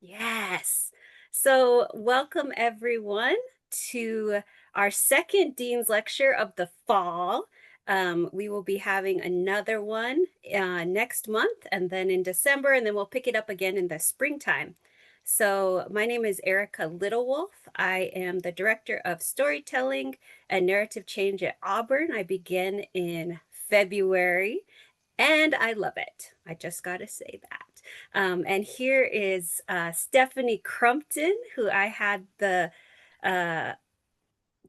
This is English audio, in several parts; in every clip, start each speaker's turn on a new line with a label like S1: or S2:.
S1: Yes. So, welcome everyone to our second Dean's Lecture of the fall. We will be having another one next month and then in December, and then we'll pick it up again in the springtime. So, my name is Erica Littlewolf. I am the Director of Storytelling and Narrative Change at Auburn. I begin in February, and I love it. I just got to say that. And here is Stephanie Crumpton, who I had the uh,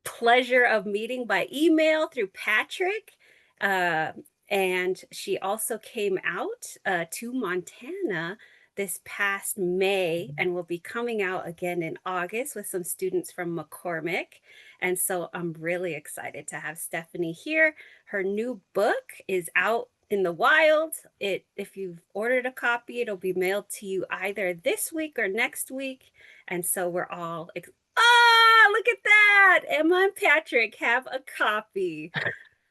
S1: pleasure of meeting by email through Patrick. Uh, and she also came out to Montana this past May and will be coming out again in August with some students from McCormick. And so I'm really excited to have Stephanie here. Her new book is out in the wild. If you've ordered a copy, it'll be mailed to you either this week or next week. And so we're all look at that. Emma and Patrick have a copy.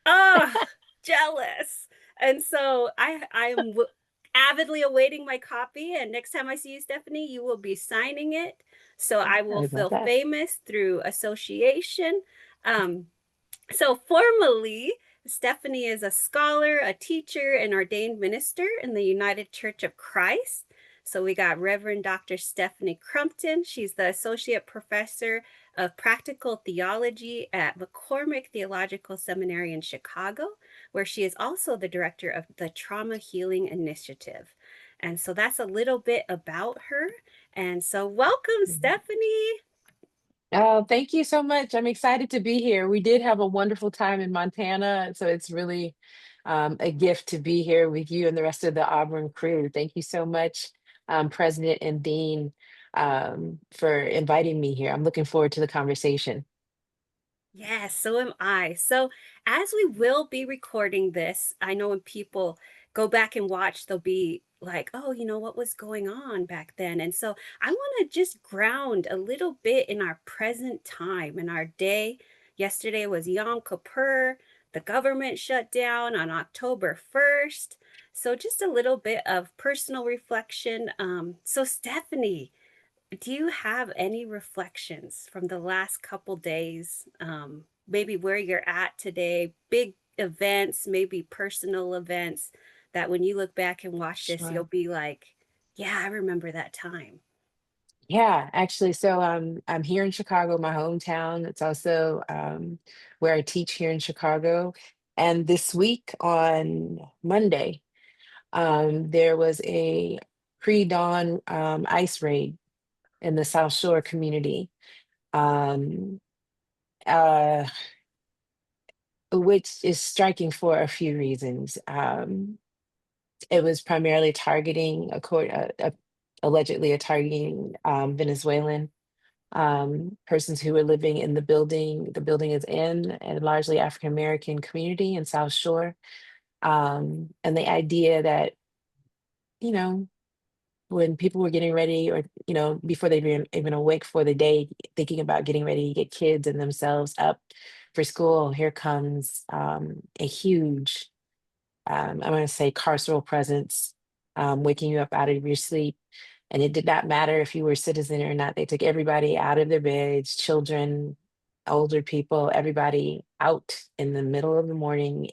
S1: Oh, jealous. And so I'm avidly awaiting my copy. And next time I see you, Stephanie, you will be signing it. So I will
S2: Sorry about
S1: feel
S2: that.
S1: famous through association. Um, so formally, Stephanie is a scholar, a teacher, and ordained minister in the United Church of Christ. So we got Reverend Dr. Stephanie Crumpton. She's the associate professor of practical theology at McCormick Theological Seminary in Chicago, where she is also the director of the Trauma Healing Initiative. And so that's a little bit about her. And so welcome,
S2: Mhm.
S1: Stephanie.
S2: Oh, thank you so much. I'm excited to be here. We did have a wonderful time in Montana, so it's really a gift to be here with you and the rest of the Auburn crew. Thank you so much, President and Dean, for inviting me here. I'm looking forward to the conversation.
S1: Yes, so am I. So, as we will be recording this, I know when people go back and watch, they'll be like, oh, what was going on back then? And so, I want to just ground a little bit in our present time, in our day. Yesterday was Yom Kippur. The government shut down on October 1st. So, just a little bit of personal reflection. So, Stephanie, do you have any reflections from the last couple days? Maybe where you're at today, big events, maybe personal events that when you look back and watch this, you'll
S2: Sure.
S1: be like, yeah, I remember that time.
S2: Yeah, actually, so I'm here in Chicago, my hometown. It's also where I teach here in Chicago. And this week on Monday, there was a pre-dawn ice raid in the South Shore community, um, uh, which is striking for a few reasons. It was primarily targeting, allegedly a targeting Venezuelan persons who were living in the building. The building is in a largely African American community in South Shore, and the idea that you know when people were getting ready or before they were even awake for the day thinking about getting ready to get kids and themselves up for school, here comes a huge I'm going to say carceral presence, waking you up out of your sleep. And it did not matter if you were a citizen or not. They took everybody out of their beds, children, older people, everybody out in the middle of the morning,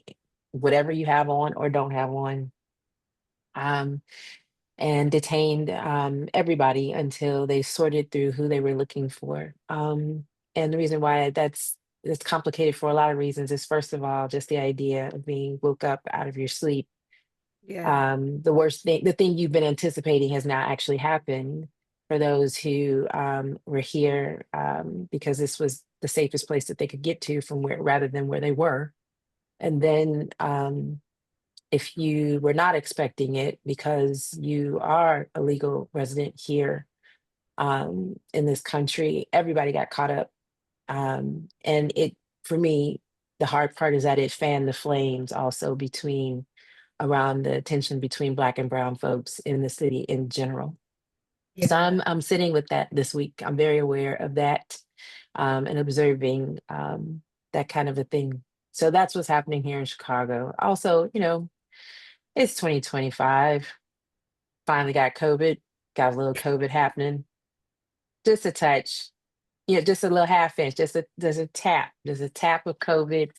S2: whatever you have on or don't have on. Um, and detained everybody until they sorted through who they were looking for. And the reason why it's complicated for a lot of reasons is first of all just the idea of being woke up out of your sleep.
S1: Yeah.
S2: The worst thing, the thing you've been anticipating, has not actually happened for those who were here because this was the safest place that they could get to from where rather than where they were. And then if you were not expecting it because you are a legal resident here in this country, everybody got caught up. And for me, the hard part is that it fanned the flames also around the tension between Black and Brown folks in the city in general. So
S1: Yeah.
S2: I'm sitting with that this week. I'm very aware of that and observing that kind of a thing. So that's what's happening here in Chicago. Also, it's 2025. Finally got COVID. got a little COVID happening, just a touch, just a little half inch, there's a tap of COVID,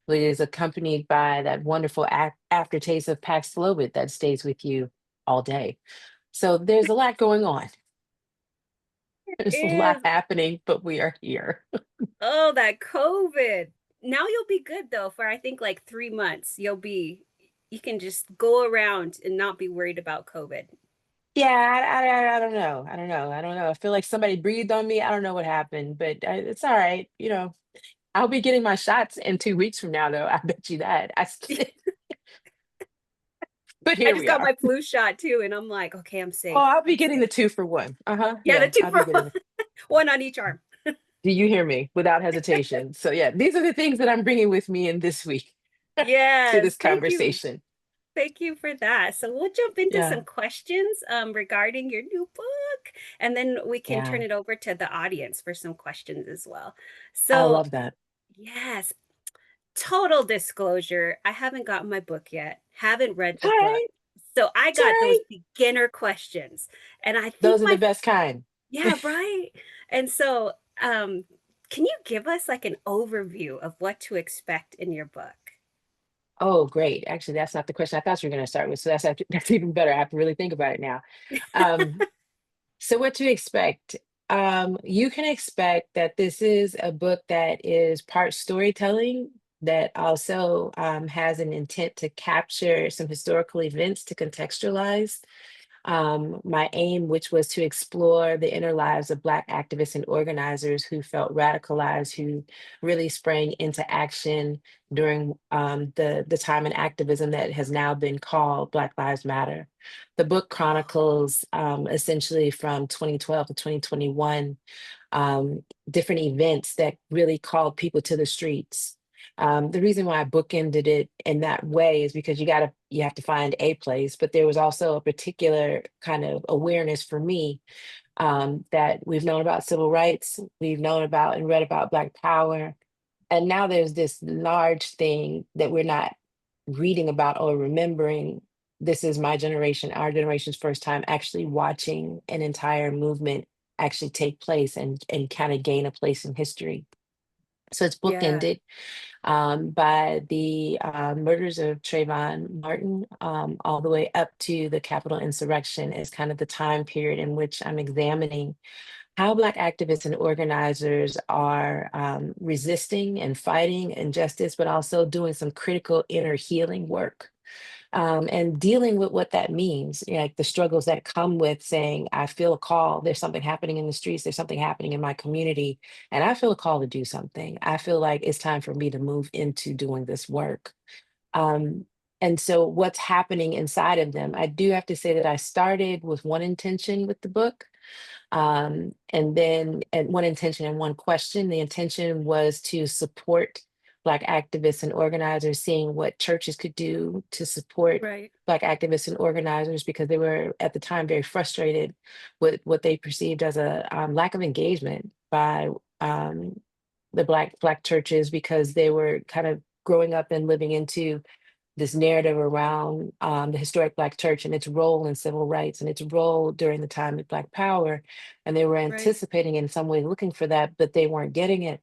S2: which is accompanied by that wonderful aftertaste of Paxlovid that stays with you all day. So there's a lot going on. There's a lot
S1: Is
S2: happening, but we are here.
S1: oh, that COVID. Now you'll be good though for I think like 3 months. You can just go around and not be worried about COVID.
S2: Yeah, I don't know. I don't know. I don't know. I feel like somebody breathed on me. I don't know what happened, but it's all right. I'll be getting my shots in 2 weeks from now, though. I bet you that. But
S1: I
S2: here
S1: just
S2: we
S1: got
S2: are.
S1: my flu shot too, and I'm like, okay, I'm
S2: Oh,
S1: safe.
S2: I'll be
S1: I'm
S2: getting the
S1: safe.
S2: 2 for 1.
S1: Yeah, the
S2: Yeah,
S1: two
S2: I'll be
S1: for one,
S2: getting.
S1: one on each arm.
S2: Do you hear me? Without hesitation. So yeah, these are the things that I'm bringing with me in this week to
S1: Yes,
S2: this
S1: thank you.
S2: conversation.
S1: Thank you for that. So we'll jump into
S2: Yeah,
S1: some questions regarding your new book, and then we can turn
S2: yeah,
S1: it over to the audience for some questions as well.
S2: I
S1: So,
S2: love that.
S1: yes, total disclosure, I haven't gotten my book yet, haven't read
S2: All
S1: the book.
S2: right,
S1: So I
S2: it's all
S1: got those
S2: right.
S1: beginner questions. And I think
S2: Those are the
S1: my,
S2: best kind.
S1: yeah, right. And so, can you give us like an overview of what to expect in your book?
S2: Oh, great. Actually, that's not the question I thought you were going to start with. So that's even better. I have to really think about it now. Um, so what to expect? You can expect that this is a book that is part storytelling that also has an intent to capture some historical events to contextualize my aim, which was to explore the inner lives of Black activists and organizers who felt radicalized, who really sprang into action during the time in activism that has now been called Black Lives Matter. The book chronicles essentially from 2012 to 2021 um, different events that really called people to the streets. The reason why I bookended it in that way is because you have to find a place, but there was also a particular kind of awareness for me that we've known about civil rights, we've known about and read about Black Power, and now there's this large thing that we're not reading about or remembering. This is my generation, our generation's first time actually watching an entire movement actually take place and kind of gain a place in history. So it's
S1: Yeah,
S2: bookended by the murders of Trayvon Martin, all the way up to the Capitol insurrection is kind of the time period in which I'm examining how Black activists and organizers are resisting and fighting injustice, but also doing some critical inner healing work and dealing with what that means, like the struggles that come with saying, I feel a call, there's something happening in the streets, there's something happening in my community, and I feel a call to do something. I feel like it's time for me to move into doing this work. Um, and so, what's happening inside of them? I do have to say that I started with one intention with the book, and then and one intention and one question. The intention was to support Black activists and organizers, seeing what churches could do to support
S1: right,
S2: Black activists and organizers because they were at the time very frustrated with what they perceived as a lack of engagement by um, the Black churches because they were kind of growing up and living into this narrative around the historic Black church and its role in civil rights and its role during the time of Black Power. And they were
S1: right,
S2: anticipating in some way looking for that, but they weren't getting it.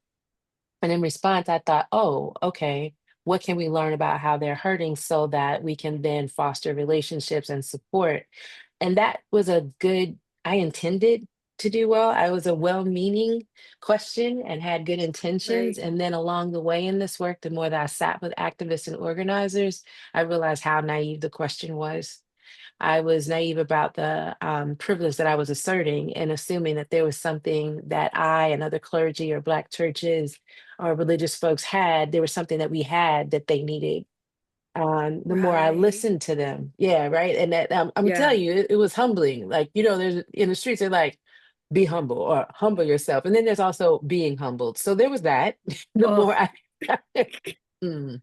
S2: And in response, I thought, oh, okay, what can we learn about how they're hurting so that we can then foster relationships and support? And that was a good, I intended to do well. I was a well-meaning question and had good intentions.
S1: right.
S2: And then along the way in this work, the more that I sat with activists and organizers, I realized how naive the question was. I was naive about the privilege that I was asserting and assuming that there was something that I and other clergy or Black churches or religious folks had. There was something that we had that they needed. The more I
S1: Right.
S2: listened to them, yeah, right. And that I'm gonna tell
S1: Yeah.
S2: you, it was humbling. Like there's in the streets, they're like, "Be humble" or "Humble yourself," and then there's also being humbled. So there was that. The
S1: Oh,
S2: more I, Mm.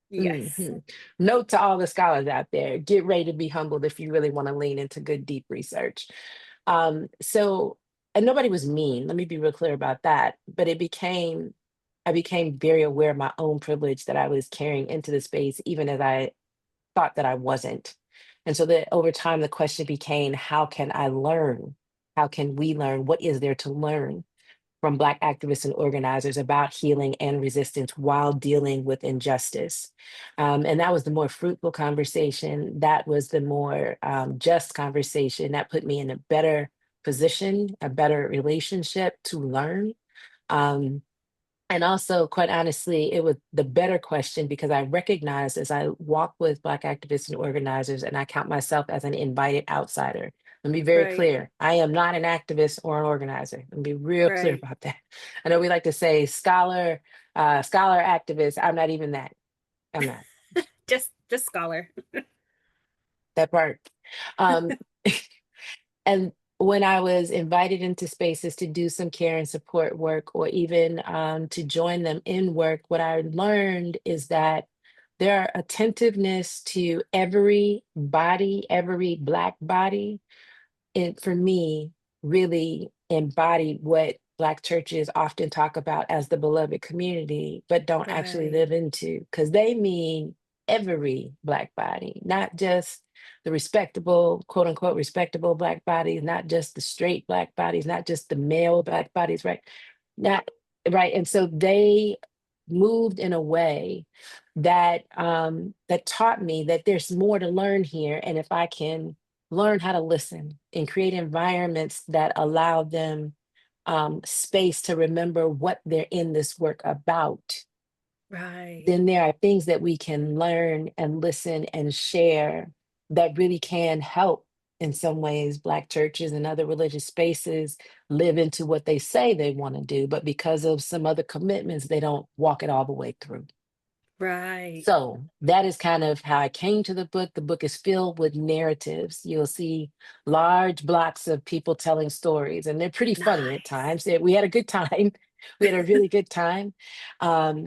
S1: yes.
S2: Mhm. Note to all the scholars out there, get ready to be humbled if you really want to lean into good, deep research. So, and nobody was mean, let me be real clear about that. But I became very aware of my own privilege that I was carrying into the space, even as I thought that I wasn't. And so that over time, the question became, how can I learn? How can we learn? What is there to learn from Black activists and organizers about healing and resistance while dealing with injustice? And that was the more fruitful conversation. That was the more just conversation that put me in a better position, a better relationship to learn. Um, and also, quite honestly, it was the better question because I recognized as I walk with Black activists and organizers, and I count myself as an invited outsider. Let me be very
S1: Right.
S2: clear. I am not an activist or an organizer. Let me be real clear
S1: Right.
S2: about that. I know we like to say scholar activist. I'm not even that. I'm not
S1: Just scholar.
S2: that part. Um, And when I was invited into spaces to do some care and support work, or even to join them in work, what I learned is that their attentiveness to every body, every Black body, it for me really embodied what Black churches often talk about as the beloved community, but don't actually
S1: Right.
S2: live into, because they mean every Black body, not just the respectable, quote unquote, respectable Black bodies, not just the straight Black bodies, not just the male Black bodies, right? Not right. And so they moved in a way that taught me that there's more to learn here. And if I can learn how to listen and create environments that allow them space to remember what they're in this work about,
S1: Right.
S2: then there are things that we can learn and listen and share that really can help in some ways Black churches and other religious spaces live into what they say they want to do, but because of some other commitments, they don't walk it all the way through.
S1: Right.
S2: So that is kind of how I came to the book. The book is filled with narratives. You'll see large blocks of people telling stories, and they're pretty funny at
S1: Nice.
S2: times. We had a good time. We had a really good time.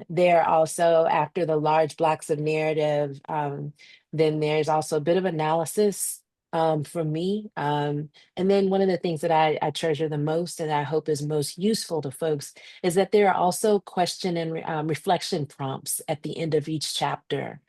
S2: There also, after the large blocks of narrative, then there's also a bit of analysis from me. And then one of the things that I treasure the most and I hope is most useful to folks is that there are also question and reflection prompts at the end of each chapter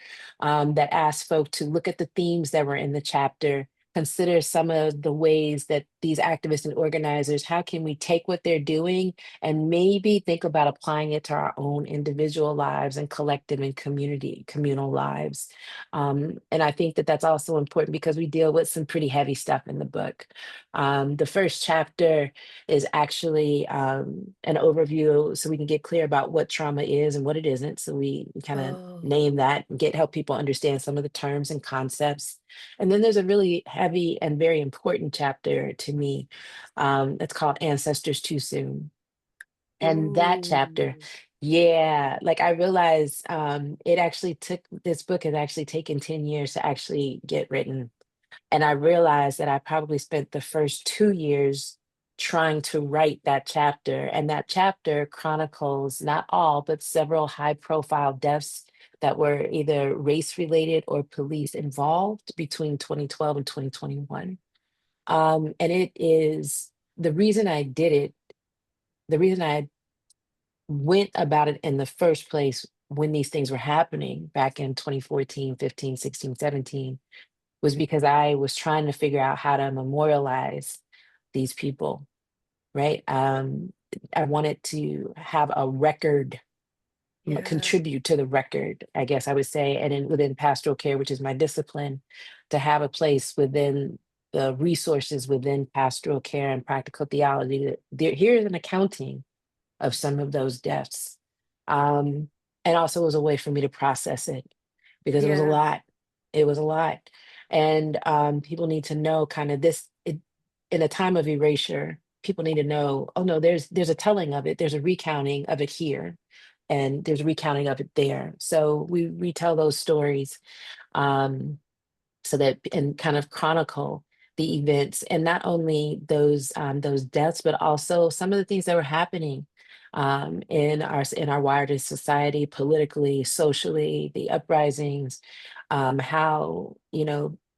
S2: that ask folk to look at the themes that were in the chapter, consider some of the ways that these activists and organizers, how can we take what they're doing and maybe think about applying it to our own individual lives and collective and communal lives. And I think that that's also important because we deal with some pretty heavy stuff in the book. The first chapter is actually an overview so we can get clear about what trauma is and what it isn't. So we kind of
S1: Oh.
S2: name that and help people understand some of the terms and concepts. And then there's a really heavy and very important chapter to me. It's called Ancestors Too Soon. And that chapter,
S1: Ooh.
S2: yeah, like I realized it actually took this book has actually taken 10 years to actually get written, and I realized that I probably spent the first 2 years trying to write that chapter. And that chapter chronicles not all, but several high profile deaths that were either race related or police involved between 2012 and 2021. And it is the reason I did it, the reason I went about it in the first place when these things were happening back in 2014, 15, 16, 17 was because I was trying to figure out how to memorialize these people, right? I wanted to have a record,
S1: Yeah.
S2: contribute to the record, I guess I would say, and within pastoral care, which is my discipline, to have a place within the resources within pastoral care and practical theology. Here's an accounting of some of those deaths. Um, and also was a way for me to process it because it was a
S1: Yeah.
S2: lot. It was a lot. And people need to know kind of in a time of erasure, people need to know, oh no, there's a telling of it, there's a recounting of it here, and there's a recounting of it there. So we retell those stories. Um, so that and kind of chronicle the events and not only those deaths but also some of the things that were happening in our wider society politically socially the uprisings how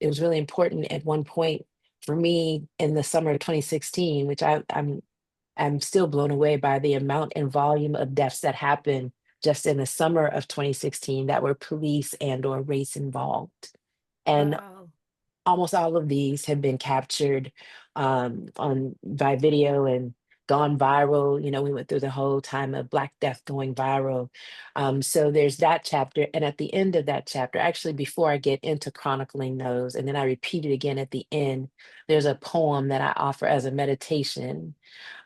S2: it was really important at one point for me in the summer of 2016 which I'm still blown away by the amount and volume of deaths that happened just in the summer of 2016 that were police and or race involved and
S1: Wow.
S2: almost all of these have been captured on by video and gone viral. You know, we went through the whole time of Black Death going viral. So there's that chapter. And at the end of that chapter, actually, before I get into chronicling those, and then I repeat it again at the end, there's a poem that I offer as a meditation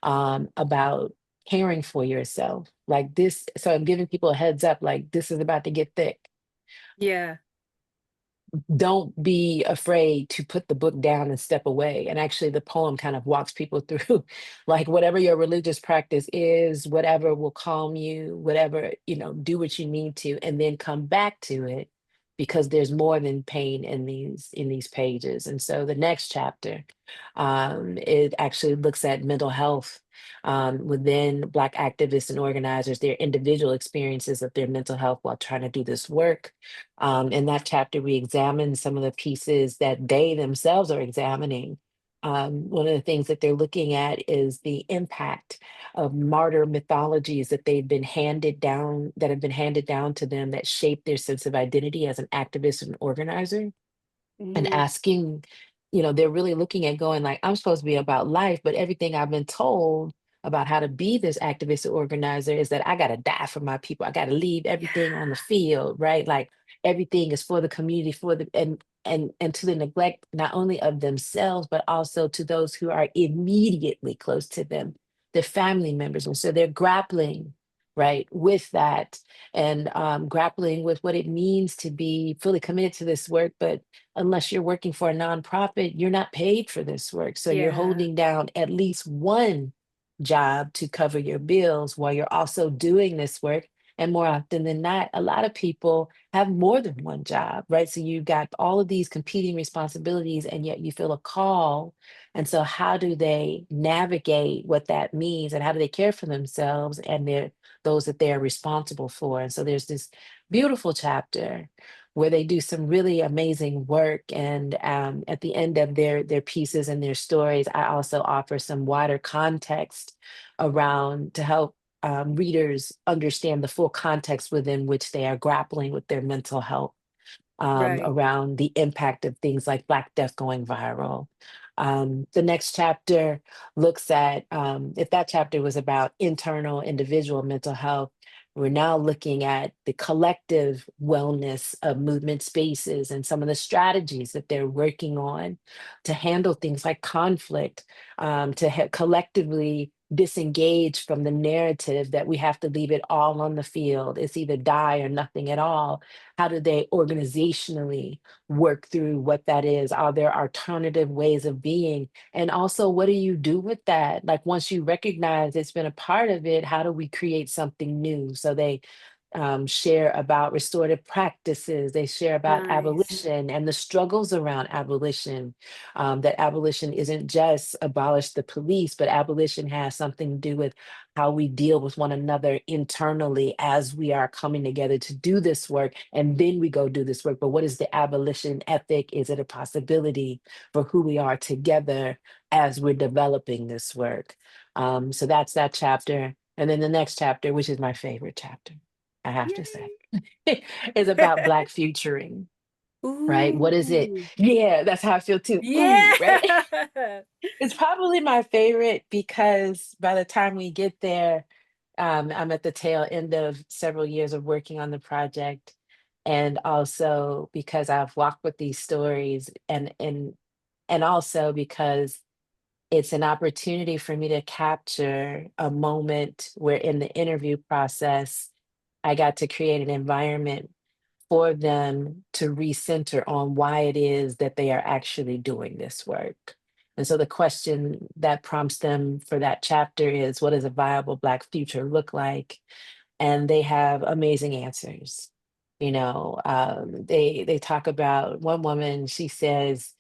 S2: about caring for yourself. Like this. So I'm giving people a heads up, like this is about to get thick.
S1: Yeah.
S2: Don't be afraid to put the book down and step away. And actually, the poem kind of walks people through like whatever your religious practice is, whatever will calm you, whatever, you know, do what you need to, and then come back to it because there's more than pain in these pages. And so the next chapter, it actually looks at mental health within Black activists and organizers, their individual experiences of their mental health while trying to do this work. In that chapter, we examine some of the pieces that they themselves are examining. One of the things that they're looking at is the impact of martyr mythologies that they've been handed down, that have been handed down to them that shape their sense of identity as an activist and organizer and
S1: Hmm.
S2: asking, you know, they're really looking at going like, I'm supposed to be about life, but everything I've been told about how to be this activist or organizer is that I got to die for my people. I got to leave everything on the
S1: Yeah.
S2: field, right? Like everything is for the community, for the and to the neglect not only of themselves but also to those who are immediately close to them, their family members, and so they're grappling right with that and grappling with what it means to be fully committed to this work, but unless you're working for a nonprofit, you're not paid for this work. So you're
S1: Yeah.
S2: holding down at least one job to cover your bills while you're also doing this work. And more often than not, a lot of people have more than one job, right? So you've got all of these competing responsibilities, and yet you feel a call. And so, how do they navigate what that means, and how do they care for themselves and their those that they are responsible for? And so, there's this beautiful chapter where they do some really amazing work. And at the end of their pieces and their stories, I also offer some wider context around to help readers understand the full context within which they are grappling with their mental health
S1: Right.
S2: around the impact of things like Black Death going viral. The next chapter looks at, if that chapter was about internal individual mental health, we're now looking at the collective wellness of movement spaces and some of the strategies that they're working on to handle things like conflict, to collectively disengage from the narrative that we have to leave it all on the field. It's either die or nothing at all. How do they organizationally work through what that is? Are there alternative ways of being? And also, what do you do with that? Like, once you recognize it's been a part of it, how do we create something new? So they share about restorative practices, they share about
S1: Nice.
S2: abolition and the struggles around abolition. That abolition isn't just abolish the police, but abolition has something to do with how we deal with one another internally as we are coming together to do this work, and then we go do this work. But what is the abolition ethic? Is it a possibility for who we are together as we're developing this work? So that's that chapter. And then the next chapter, which is my favorite chapter, I have to say,
S1: Yay.
S2: is about Black futuring, right? What is it?
S1: Ooh.
S2: Yeah, that's how I feel too. Ooh, right?
S1: Yeah.
S2: It's probably my favorite because by the time we get there, I'm at the tail end of several years of working on the project. And also because I've walked with these stories and also because it's an opportunity for me to capture a moment where in the interview process, I got to create an environment for them to recenter on why it is that they are actually doing this work. And so the question that prompts them for that chapter is, what does a viable Black future look like? And they have amazing answers. You know, they talk about one woman. She says,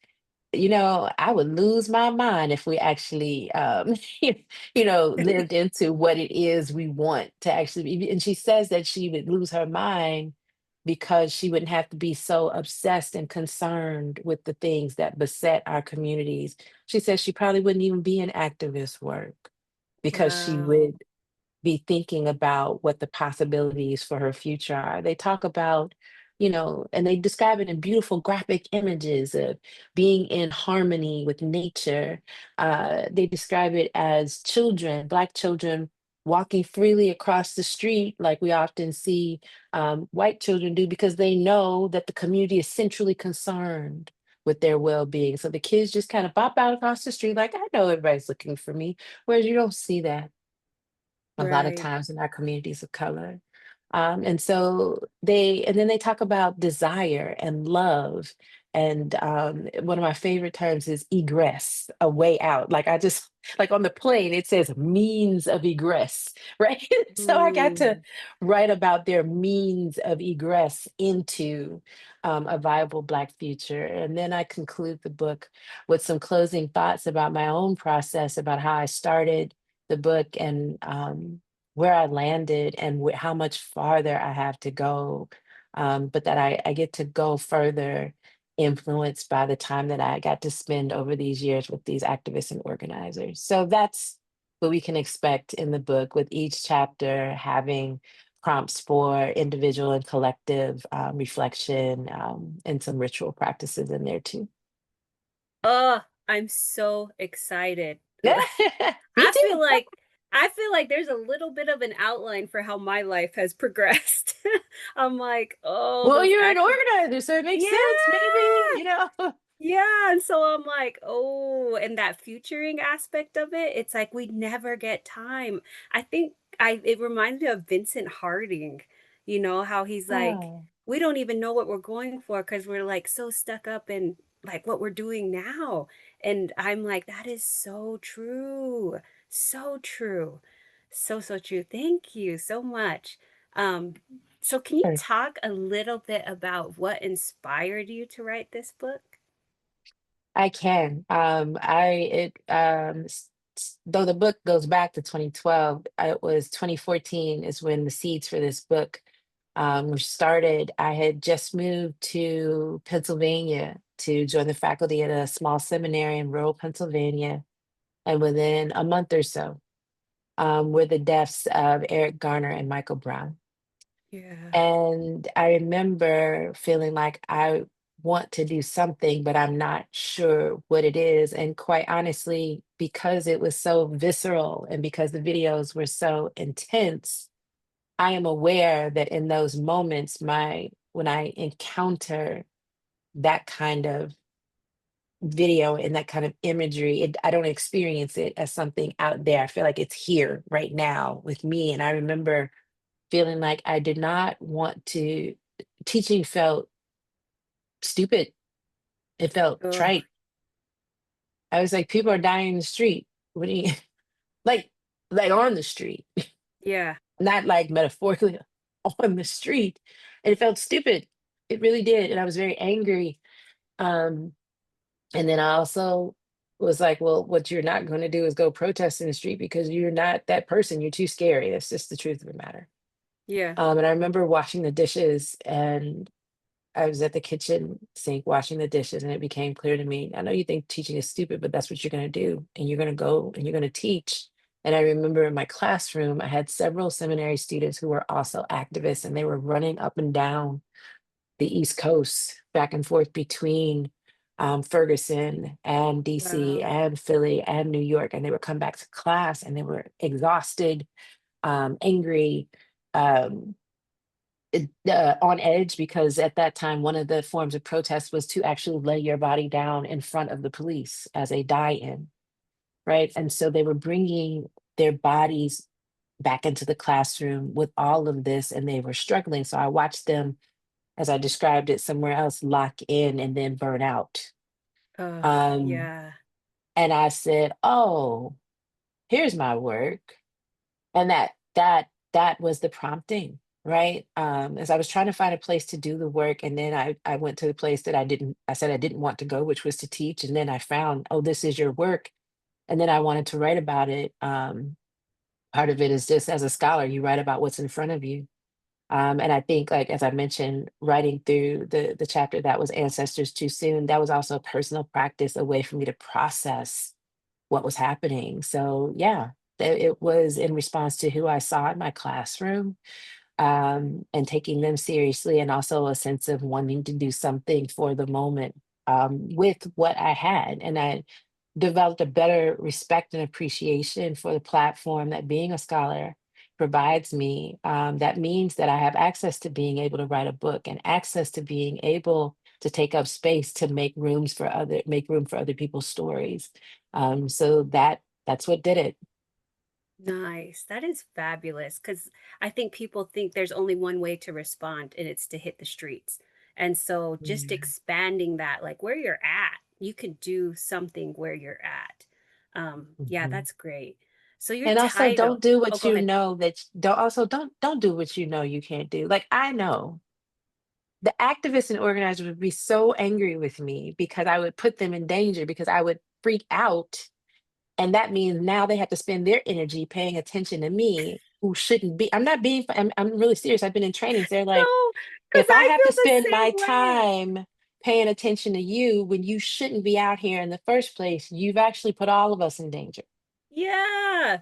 S2: you know, I would lose my mind if we actually, you know, lived into what it is we want to actually be. And she says that she would lose her mind because she wouldn't have to be so obsessed and concerned with the things that beset our communities. She says she probably wouldn't even be in activist work because she
S1: Wow.
S2: would be thinking about what the possibilities for her future are. They talk about and they describe it in beautiful graphic images of being in harmony with nature. They describe it as children, Black children, walking freely across the street, like we often see white children do, because they know that the community is centrally concerned with their well-being. So the kids just kind of bop out across the street, like, I know everybody's looking for me. Whereas you don't see that a lot of
S1: Right.
S2: times in our communities of color. And then they talk about desire and love. And one of my favorite terms is egress, a way out. Like I just, like on the plane, it says means of egress, right? So I got to
S1: Mm.
S2: write about their means of egress into a viable Black future. And then I conclude the book with some closing thoughts about my own process, about how I started the book and where I landed and how much farther I have to go, but that I get to go further, influenced by the time that I got to spend over these years with these activists and organizers. So that's what we can expect in the book, with each chapter having prompts for individual and collective reflection, and some ritual practices in there too.
S1: Oh, I'm so excited.
S2: Me
S1: I feel
S2: too.
S1: like I feel like there's a little bit of an outline for how my life has progressed. I'm like, oh,
S2: Well,
S1: those
S2: you're an
S1: active.
S2: organizer, so it makes
S1: Yeah.
S2: sense, maybe.
S1: Yeah, and so I'm like, "Oh," and that futuring aspect of it, it's like we never get time. I think I it reminds me of Vincent Harding, how he's like,
S2: Oh,
S1: "We don't even know what we're going for because 'cause we're, like, so stuck up in, like, what we're doing now." And I'm like, "That is so true. So true. So, so true." Thank you so much. Um, so can you
S2: sure.
S1: talk a little bit about what inspired you to write this book?
S2: I can. Though the book goes back to 2012, it was 2014 is when the seeds for this book were started. I had just moved to Pennsylvania to join the faculty at a small seminary in rural Pennsylvania. And within a month or so, were the deaths of Eric Garner and Michael Brown.
S1: Yeah.
S2: And I remember feeling like I want to do something, but I'm not sure what it is. And quite honestly, because it was so visceral and because the videos were so intense, I am aware that in those moments, when I encounter that kind of video and that kind of imagery, I don't experience it as something out there. I feel like it's here right now with me. And I remember feeling like I did not want to teaching felt stupid. It felt
S1: Ugh,
S2: trite. I was like, people are dying in the street. What do you like like on the street,
S1: yeah,
S2: not like metaphorically on the street. And it felt stupid. It really did. And I was very angry. Um, and then I also was like, well, what you're not going to do is go protest in the street because you're not that person. You're too scary. That's just the truth of the matter.
S1: yeah,
S2: And I remember washing the dishes, and I was at the kitchen sink washing the dishes, and it became clear to me. I know you think teaching is stupid, but that's what you're going to do. And you're going to go and you're going to teach. And I remember in my classroom, I had several seminary students who were also activists, and they were running up and down the East Coast, back and forth between Ferguson and DC
S1: wow,
S2: and Philly and New York. And they would come back to class and they were exhausted, angry. Um, on edge, because at that time one of the forms of protest was to actually lay your body down in front of the police as a die-in, right? And so they were bringing their bodies back into the classroom with all of this, and they were struggling. So I watched them, as I described it somewhere else, lock in and then burn out. um,
S1: yeah,
S2: and I said, oh, here's my work. And that was the prompting, right? As I was trying to find a place to do the work, and then I went to the place that I said I didn't want to go, which was to teach. And then I found, oh, this is your work. And then I wanted to write about it. Part of it is just as a scholar, you write about what's in front of you. And I think, like as I mentioned, writing through the chapter that was Ancestors Too Soon, that was also a personal practice, a way for me to process what was happening. So yeah, it was in response to who I saw in my classroom. and taking them seriously, and also a sense of wanting to do something for the moment with what I had. And I developed a better respect and appreciation for the platform that being a scholar provides me. That means that I have access to being able to write a book and access to being able to take up space to make room for other people's stories. So that's what did it.
S1: Nice. That is fabulous because I think people think there's only one way to respond, and it's to hit the streets. And so just
S2: Yeah.
S1: expanding that, like where you're at, you can do something where you're at. Yeah,
S2: Mhm.
S1: that's great. So your
S2: And also
S1: title,
S2: don't do
S1: oh,
S2: what
S1: go
S2: you
S1: ahead.
S2: know that don't do what you know you can't do. Like I know the activists and organizers would be so angry with me because I would put them in danger because I would freak out. And that means now they have to spend their energy paying attention to me who shouldn't be. I'm really serious. I've been in trainings. They're like,
S1: No, because
S2: if I
S1: I
S2: have to
S1: feel the
S2: spend my
S1: same way.
S2: time paying attention to you when you shouldn't be out here in the first place, you've actually put all of us in danger.
S1: Yeah.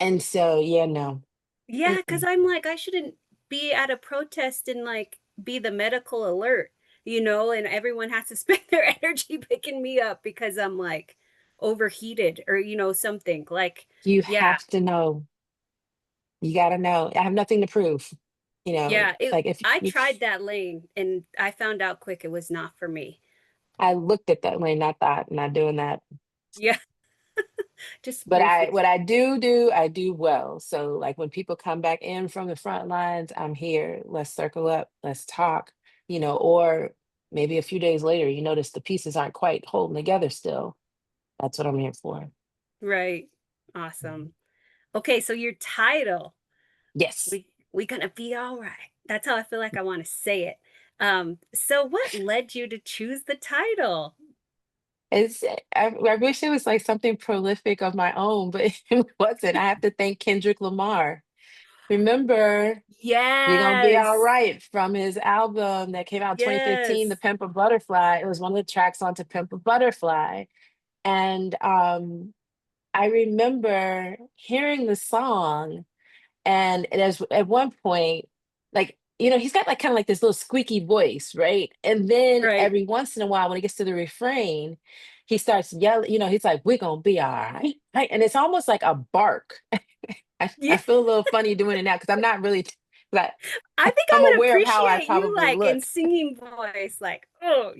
S2: And so, yeah, no.
S1: Yeah, because
S2: Mm-mm.
S1: I'm like, I shouldn't be at a protest and like be the medical alert, and everyone has to spend their energy picking me up because I'm like overheated or, something like,
S2: You
S1: yeah,
S2: have to know. You got to know. I have nothing to prove.
S1: yeah.
S2: Like if
S1: I
S2: you,
S1: tried that lane and I found out quick it was not for me.
S2: I looked at that lane, I thought, not doing that.
S1: Yeah, just
S2: But
S1: briefly.
S2: what I do, I do well. So like when people come back in from the front lines, I'm here. Let's circle up, let's talk, or maybe a few days later, you notice the pieces aren't quite holding together still. That's what I'm here for.
S1: Right.
S2: Mhm.
S1: Awesome. Okay, so your title,
S2: Yes.
S1: we gonna be all right. That's how I feel like I want to say it. So what led you to choose the title?
S2: I wish it was like something prolific of my own, but it wasn't. I have to thank Kendrick Lamar. Remember, we're gonna be all
S1: Yes.
S2: right from his album that came out in 2015, The
S1: Yes.
S2: Pimp a Butterfly. It was one of the tracks on To Pimp a Butterfly. And I remember hearing the song, and there's at one point, like, he's got like kind of like this little squeaky voice, right? And then
S1: Right.
S2: every once in a while, when he gets to the refrain, he starts yelling, he's like, we're gonna be all right. Right? And it's almost like a bark. I
S1: Yeah.
S2: feel a little funny doing it now because I'm not really like
S1: I think
S2: I'm
S1: I would
S2: aware of how I
S1: appreciate you
S2: probably
S1: like in
S2: look.
S1: singing voice, like, oh,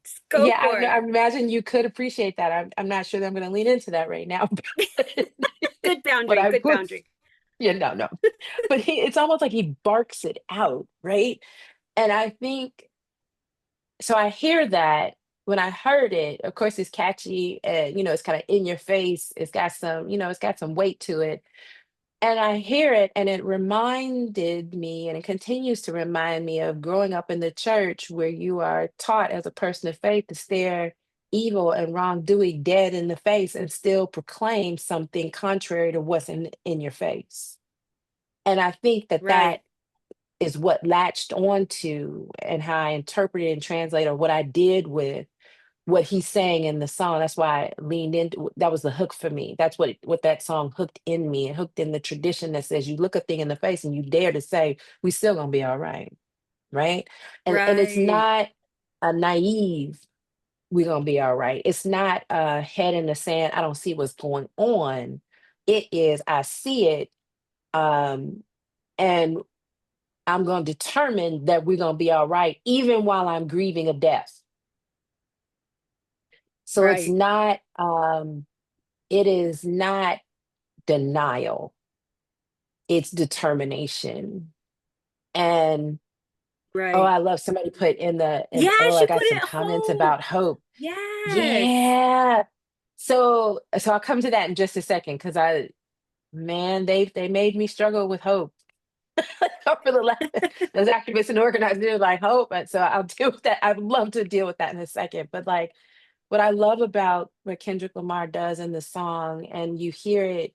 S1: just go
S2: Yeah, I
S1: for
S2: know. I
S1: it.
S2: imagine you could appreciate that. I'm not sure that I'm going to lean into that right now,
S1: Good
S2: but
S1: boundary.
S2: I
S1: Good
S2: would.
S1: boundary.
S2: Yeah, no, no. But it's almost like he barks it out, right? And I think so. I hear that when I heard it. Of course, it's catchy, and it's kind of in your face. It's got some weight to it. And I hear it, and it reminded me, and it continues to remind me of growing up in the church where you are taught as a person of faith to stare evil and wrongdoing dead in the face and still proclaim something contrary to what's in your face. And I think that that
S1: Right.
S2: is what latched onto and how I interpreted and translated, or what I did with what he's saying in the song. That's why I leaned into that was the hook for me. That's what that song hooked in me, and hooked in the tradition that says you look a thing in the face and you dare to say, we still gonna be all right. Right. And it's
S1: Right.
S2: not a naive, we gonna be all right. It's not a head in the sand, I don't see what's going on. It is I see it, um, and I'm gonna determine that we're gonna be all right, even while I'm grieving a death. So
S1: Right.
S2: it is not denial, it's determination. And oh,
S1: Right.
S2: I love somebody put in
S1: Yes,
S2: I
S1: you
S2: got
S1: put
S2: some
S1: it
S2: comments
S1: hope.
S2: about hope.
S1: Yes.
S2: Yeah. So I'll come to that in just a second because man, they made me struggle with hope for the last those activists and organizers like hope. And so I'll deal with that. I'd love to deal with that in a second. But like what I love about what Kendrick Lamar does in the song, and you hear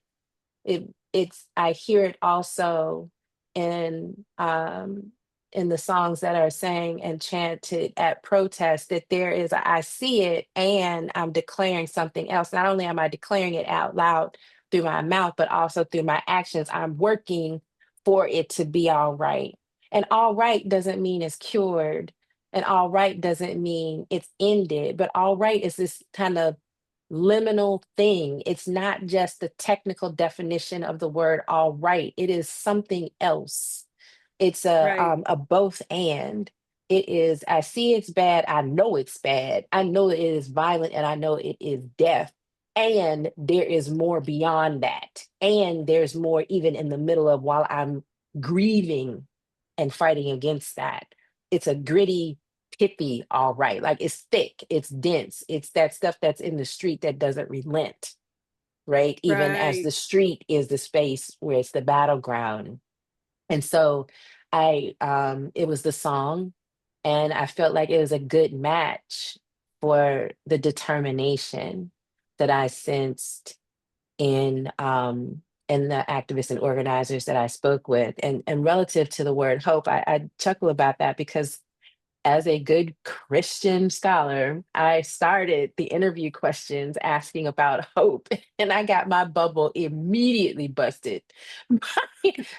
S2: it's I hear it also in the songs that are sang and chanted at protests, that there is I see it and I'm declaring something else. Not only am I declaring it out loud through my mouth, but also through my actions. I'm working for it to be all right. And all right doesn't mean it's cured. And all right doesn't mean it's ended. But all right is this kind of liminal thing. It's not just the technical definition of the word all right, it is something else. It's
S1: Right.
S2: a both and. It is, I see it's bad, I know it's bad. I know it is violent and I know it is death. And there is more beyond that. And there's more even in the middle of while I'm grieving and fighting against that. It's a gritty, pithy, all right. Like it's thick, it's dense, it's that stuff that's in the street that doesn't relent, right? Even as
S1: Right.
S2: the street is the space where it's the battleground. And so it was the song, and I felt like it was a good match for the determination that I sensed in the activists and organizers that I spoke with. And relative to the word hope, I chuckle about that because as a good Christian scholar, I started the interview questions asking about hope, and I got my bubble immediately busted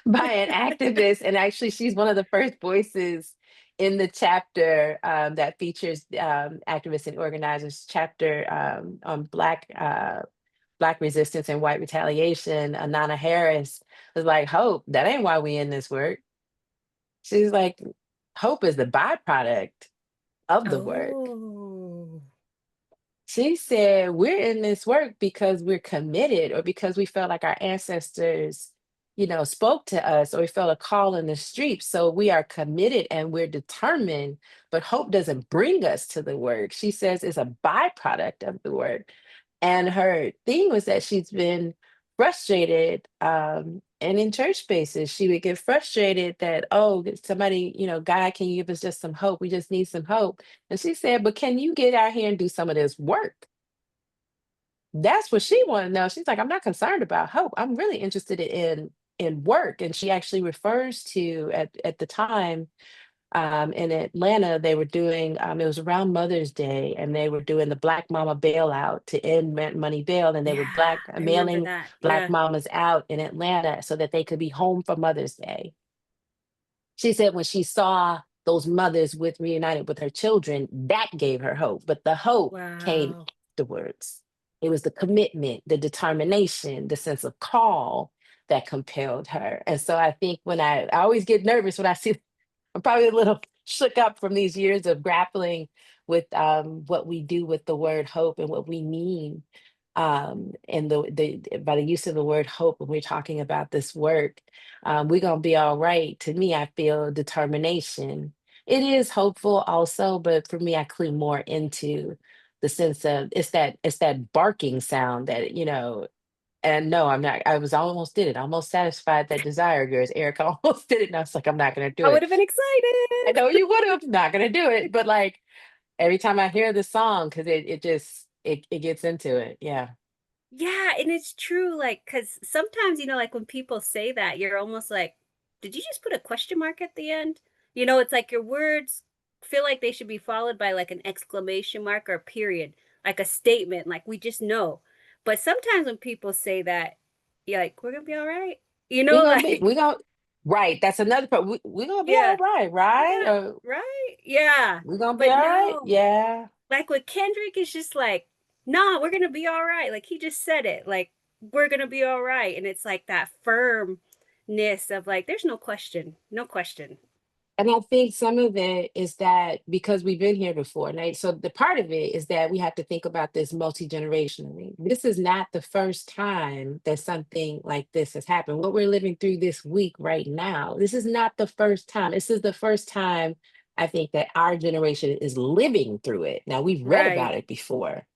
S2: by an activist. And actually, she's one of the first voices in the chapter that features activists and organizers chapter on Black resistance and white retaliation. Anana Harris was like, "Hope, that ain't why we in this work." She's like, hope is the byproduct of the work.
S1: Oh.
S2: She said, we're in this work because we're committed or because we felt like our ancestors, spoke to us or we felt a call in the street. So we are committed and we're determined, but hope doesn't bring us to the work. She says it's a byproduct of the work. And her thing was that she's been frustrated. And in church spaces, she would get frustrated that, oh, somebody, God, can you give us just some hope? We just need some hope. And she said, but can you get out here and do some of this work? That's what she wanted to know. She's like, I'm not concerned about hope. I'm really interested in work. And she actually refers to at the time in Atlanta, they were doing, it was around Mother's Day, and they were doing the Black Mama bailout to end money bail, and they were
S1: Yeah, I remember
S2: mailing
S1: that.
S2: Black
S1: Yeah.
S2: mamas out in Atlanta so that they could be home for Mother's Day. She said when she saw those mothers reunited with her children, that gave her hope. But the hope came
S1: Wow.
S2: afterwards. It was the commitment, the determination, the sense of call that compelled her. And so I think when I always get nervous when I see I'm probably a little shook up from these years of grappling with what we do with the word hope and what we mean. And by the use of the word hope when we're talking about this work, we're gonna be all right. To me, I feel determination. It is hopeful also, but for me, I clue more into the sense of it's that barking sound that and no, I'm not. I was almost did it. Almost satisfied that desire of yours, Eric. I almost did it, and I was like, I'm not going to do
S1: I would
S2: it.
S1: have been
S2: I
S1: excited.
S2: know you would have. Not going to do it. But like every time I hear the song, because it just it gets into it. Yeah.
S1: Yeah, and it's true, like, because sometimes, like when people say that, you're almost like, did you just put a question mark at the end? It's like your words feel like they should be followed by like an exclamation mark or a period, like a statement, like we just know. But sometimes when people say that, you're like, we're gonna be all right.
S2: We gonna be.
S1: Like,
S2: We gonna right. That's another part. We gonna be all
S1: yeah,
S2: right,
S1: we
S2: right?
S1: got right. Yeah.
S2: We gonna be
S1: But
S2: all right.
S1: no,
S2: Yeah.
S1: like with Kendrick, it's just like, nah, we're gonna be all right. Like he just said it. Like we're gonna be all right. And it's like that firmness of like, there's no question. No question.
S2: And I think some of it is that because we've been here before, right? So the part of it is that we have to think about this multi-generationally. This is not the first time that something like this has happened. What we're living through this week right now, this is not the first time. This is the first time I think that our generation is living through it. Now we've read
S1: Right.
S2: about it before,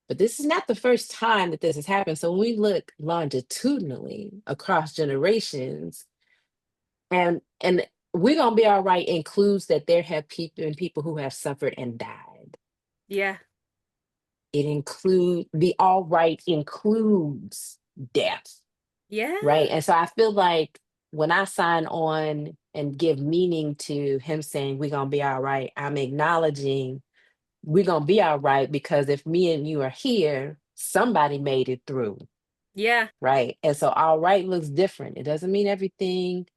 S2: but this is not the first time that this has happened. So when we look longitudinally across generations, and we're gonna be all right includes that there have people who have suffered and died.
S1: Yeah.
S2: It include the all right includes death,
S1: Yeah.
S2: right? And so I feel like when I sign on and give meaning to him saying we're gonna be all right, I'm acknowledging we're gonna be all right because if me and you are here, somebody made it through.
S1: Yeah.
S2: Right. And so all right looks different. It doesn't mean everything,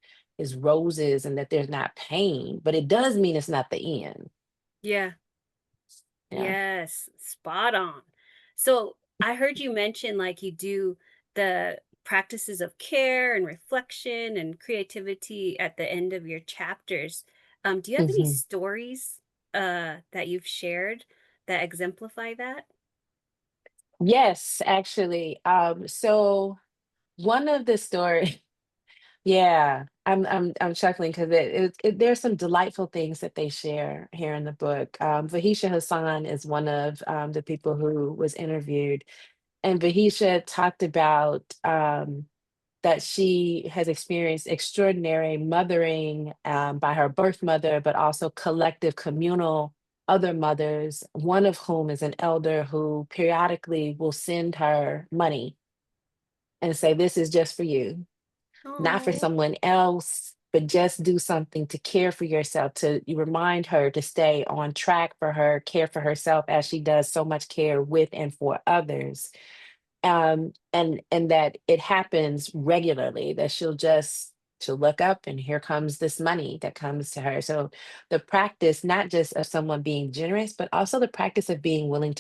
S2: is roses and that there's not pain, but it does mean it's not the end.
S1: Yeah.
S2: Yeah.
S1: Yes, spot on. So I heard you mention like you do the practices of care and reflection and creativity at the end of your chapters. Do you have any
S2: Mhm.
S1: stories that you've shared that exemplify that?
S2: Yes, actually. So one of the story, yeah, I'm chuckling because there's some delightful things that they share here in the book. Vahisha Hassan is one of the people who was interviewed, and Vahisha talked about that she has experienced extraordinary mothering by her birth mother, but also collective communal other mothers, one of whom is an elder who periodically will send her money and say, "This is just for you, not for
S1: Oh,
S2: someone else." But just do something to care for yourself, to remind her to stay on track for her, care for herself as she does so much care with and for others. And that it happens regularly, that she'll look up and here comes this money that comes to her. So the practice not just of someone being generous, but also the practice of
S1: yeah.
S2: being willing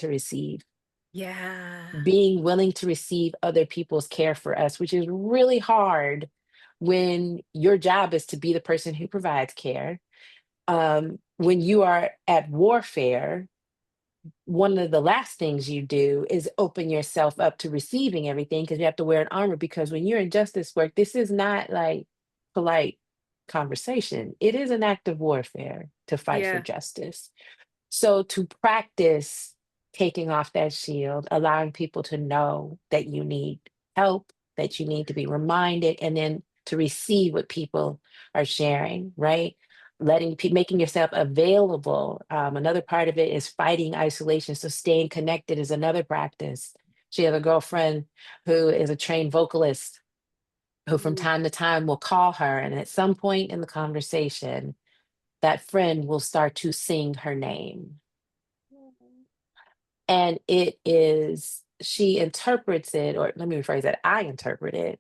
S2: to receive other people's care for us, which is really hard when your job is to be the person who provides care. When you are at warfare, one of the last things you do is open yourself up to receiving everything because you have to wear an armor. Because when you're in justice work, this is not like polite conversation. It is an act of warfare to fight for
S1: Yeah.
S2: justice. So to practice taking off that shield, allowing people to know that you need help, that you need to be reminded, and then to receive what people are sharing, right? Making yourself available. Another part of it is fighting isolation. So staying connected is another practice. She has a girlfriend who is a trained vocalist who from
S1: Mm.
S2: time to time will call her, and at some point in the conversation, that friend will start to sing her name. And it is, she interprets it, or let me rephrase that, I interpret it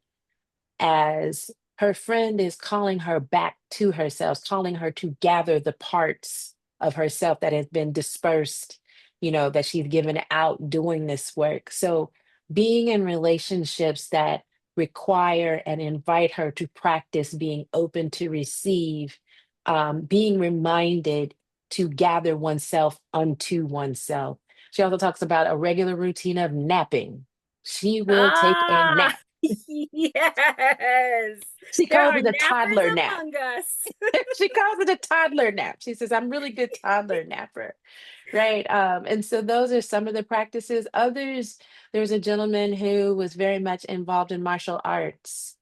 S2: as her friend is calling her back to herself, calling her to gather the parts of herself that has been dispersed, that she's given out doing this work. So being in relationships that require and invite her to practice being open to receive, being reminded to gather oneself unto oneself. She also talks about a regular routine of napping. She will take a
S1: Ah,
S2: nap.
S1: yes.
S2: She
S1: There
S2: calls
S1: are
S2: it a
S1: nappers
S2: toddler nap.
S1: among us.
S2: She calls it a toddler nap. She says, "I'm really good toddler napper." Right. And so those are some of the practices. Others, there was a gentleman who was very much involved in martial arts.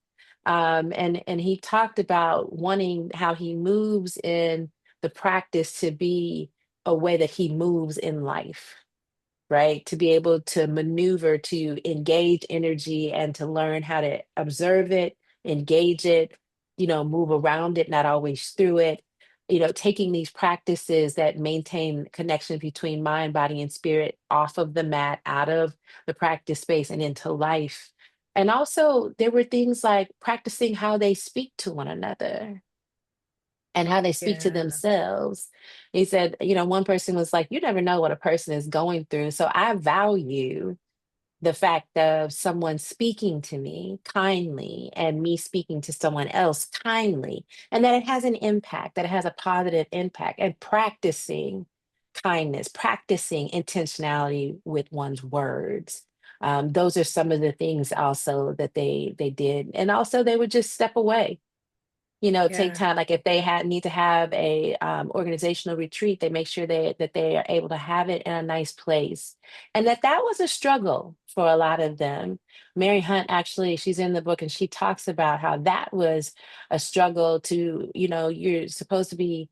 S2: And he talked about wanting how he moves in the practice to be a way that he moves in life, right? To be able to maneuver, to engage energy, and to learn how to observe it, engage it, move around it, not always through it. Taking these practices that maintain connection between mind, body, and spirit off of the mat, out of the practice space, and into life. And also, there were things like practicing how they speak to one another and how they speak to
S1: Yeah.
S2: themselves. He said, one person was like, "You never know what a person is going through. So I value the fact of someone speaking to me kindly and me speaking to someone else kindly, and that it has an impact, that it has a positive impact, and practicing kindness, practicing intentionality with one's words." Those are some of the things also that they did. And also they would just step away, take
S1: Yeah.
S2: time. Like if they need to have a organizational retreat, they make sure that they are able to have it in a nice place, and that was a struggle for a lot of them. Mary Hunt, actually, she's in the book, and she talks about how that was a struggle to, you're supposed to be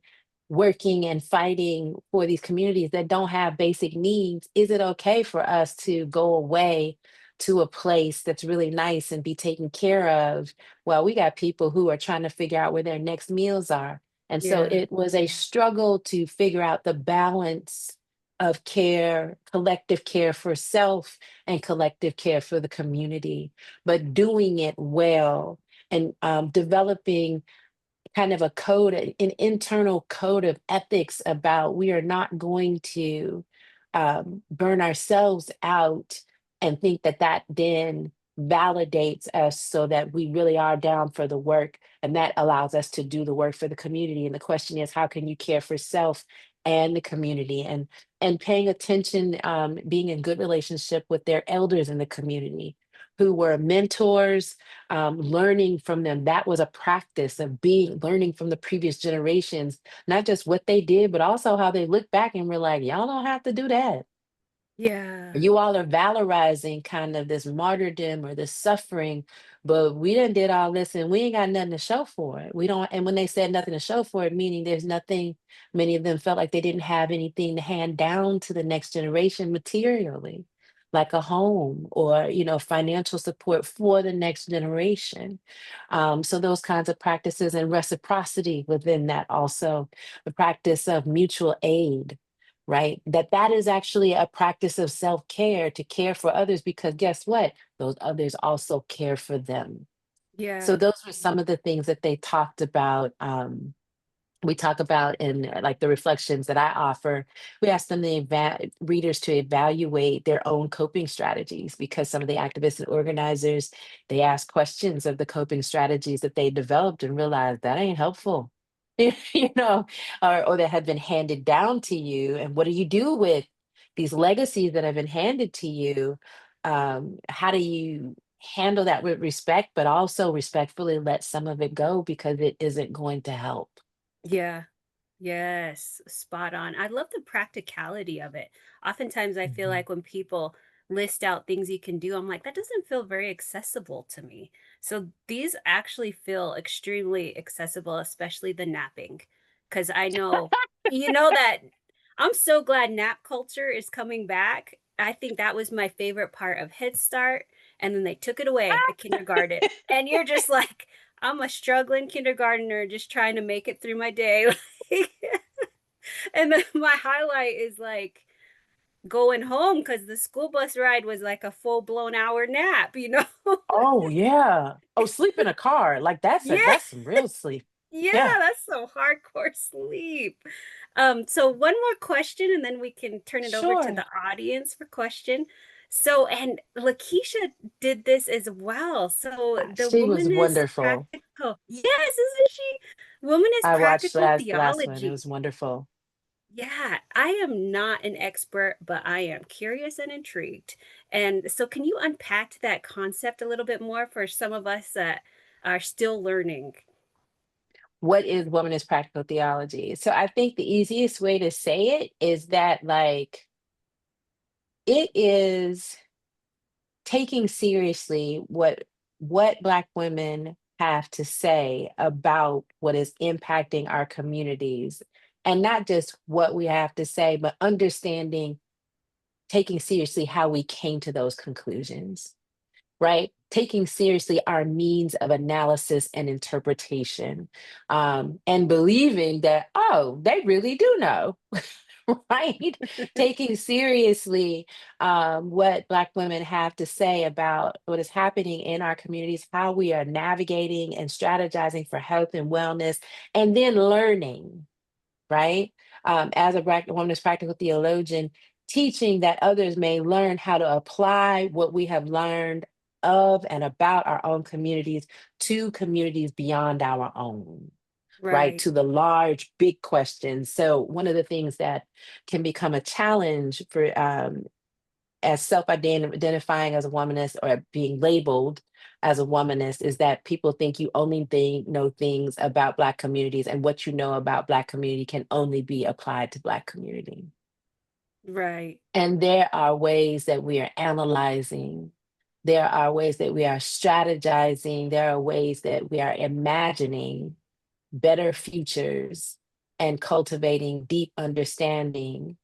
S2: working and fighting for these communities that don't have basic needs. Is it okay for us to go away to a place that's really nice and be taken care of? Well, we got people who are trying to figure out where their next meals are. And so
S1: Yeah.
S2: it was a struggle to figure out the balance of care, collective care for self and collective care for the community, but doing it well, and developing kind of a code, an internal code of ethics about we are not going to burn ourselves out and think that that then validates us so that we really are down for the work and that allows us to do the work for the community. And the question is, how can you care for self and the community, and paying attention, being in good relationship with their elders in the community who were mentors, learning from them. That was a practice of being learning from the previous generations, not just what they did, but also how they look back and were like, y'all don't have to do that.
S1: Yeah.
S2: You all are valorizing kind of this martyrdom or this suffering, but we done did all this and we ain't got nothing to show for it. We don't, and when they said nothing to show for it, meaning there's nothing, many of them felt like they didn't have anything to hand down to the next generation materially, like a home or, financial support for the next generation. So those kinds of practices and reciprocity within that also, the practice of mutual aid, right? That is actually a practice of self-care, to care for others, because guess what? Those others also care for them. So
S1: Yeah.
S2: those were some of the things that they talked about. We talk about in like the reflections that I offer. We ask them, the readers, to evaluate their own coping strategies, because some of the activists and organizers, they ask questions of the coping strategies that they developed and realized that ain't helpful. you know, or that have been handed down to you. And what do you do with these legacies that have been handed to you? How do you handle that with respect, but also respectfully let some of it go because it isn't going to help?
S1: Yeah. Yes, spot on. I love the practicality of it. Oftentimes, I feel
S2: Mhm.
S1: like when people list out things you can do, I'm like, that doesn't feel very accessible to me. So these actually feel extremely accessible, especially the napping. Because I know, that I'm so glad nap culture is coming back. I think that was my favorite part of Head Start. And then they took it away at kindergarten. And you're just like, I'm a struggling kindergartner just trying to make it through my day. And then my highlight is like going home because the school bus ride was like a full-blown hour nap.
S2: Oh, yeah. Oh, sleep in a car, like,
S1: Yeah,
S2: that's some real sleep.
S1: yeah,
S2: Yeah,
S1: that's some hardcore sleep. So one more question and then we can turn it over to
S2: sure.
S1: the audience for question. So, and Lakeisha did this as well. So the
S2: She was
S1: womanist
S2: wonderful.
S1: practical, yes, isn't she? Womanist
S2: I watched
S1: practical
S2: last one, it
S1: theology.
S2: was wonderful.
S1: Yeah, I am not an expert, but I am curious and intrigued. And so, can you unpack that concept a little bit more for some of us that are still learning?
S2: What is womanist practical theology? So I think the easiest way to say it is that, like, it is taking seriously what Black women have to say about what is impacting our communities, and not just what we have to say, but understanding, taking seriously how we came to those conclusions, right? Taking seriously our means of analysis and interpretation, and believing that, oh, they really do know, right? Taking seriously what Black women have to say about what is happening in our communities, how we are navigating and strategizing for health and wellness, and then learning, right? As a Black womanist practical theologian, teaching that others may learn how to apply what we have learned of and about our own communities to communities beyond our own, right?
S1: Right.
S2: To the large, big questions. So, one of the things that can become a challenge for as self-identifying as a womanist or being labeled as a womanist is that people think you only know things about Black communities, and what you know about Black community can only be applied to Black community.
S1: Right.
S2: And there are ways that we are analyzing, there are ways that we are strategizing, there are ways that we are imagining better futures and cultivating deep understanding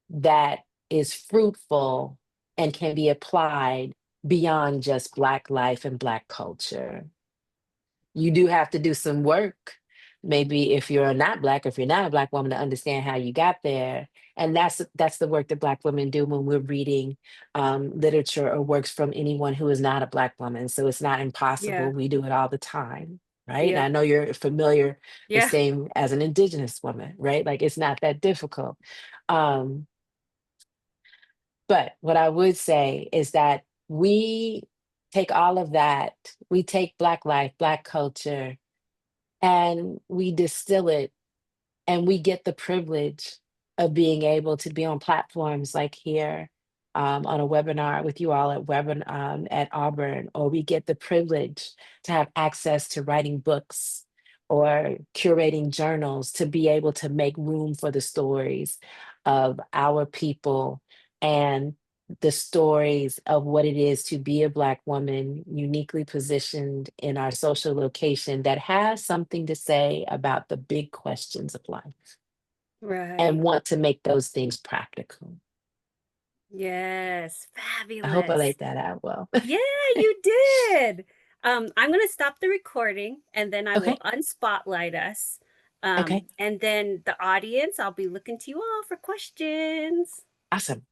S2: that is fruitful and can be applied beyond just Black life and Black culture. You do have to do some work, maybe if you're not Black, if you're not a Black woman, to understand how you got there. And that's the work that Black women do when we're reading literature or works from anyone who is not a Black woman. So it's not impossible.
S1: Yeah.
S2: We do it all the time, right? And
S1: Yep.
S2: I know you're familiar the
S1: Yeah.
S2: same as an indigenous woman, right? Like it's not that difficult. Um, but what I would say is that we take all of that, we take Black life, Black culture, and we distill it, and we get the privilege of being able to be on platforms like here, on a webinar with you all at Auburn, or we get the privilege to have access to writing books or curating journals to be able to make room for the stories of our people and the stories of what it is to be a Black woman uniquely positioned in our social location that has something to say about the big questions of life and
S1: Right.
S2: want to make those things practical.
S1: Yes.
S2: I hope I
S1: Fabulous.
S2: laid that out well.
S1: Yeah, you did. I'm going to stop the recording and then I will
S2: Okay.
S1: unspotlight us.
S2: Okay.
S1: And then the audience, I'll be looking to you all for questions.
S2: Awesome.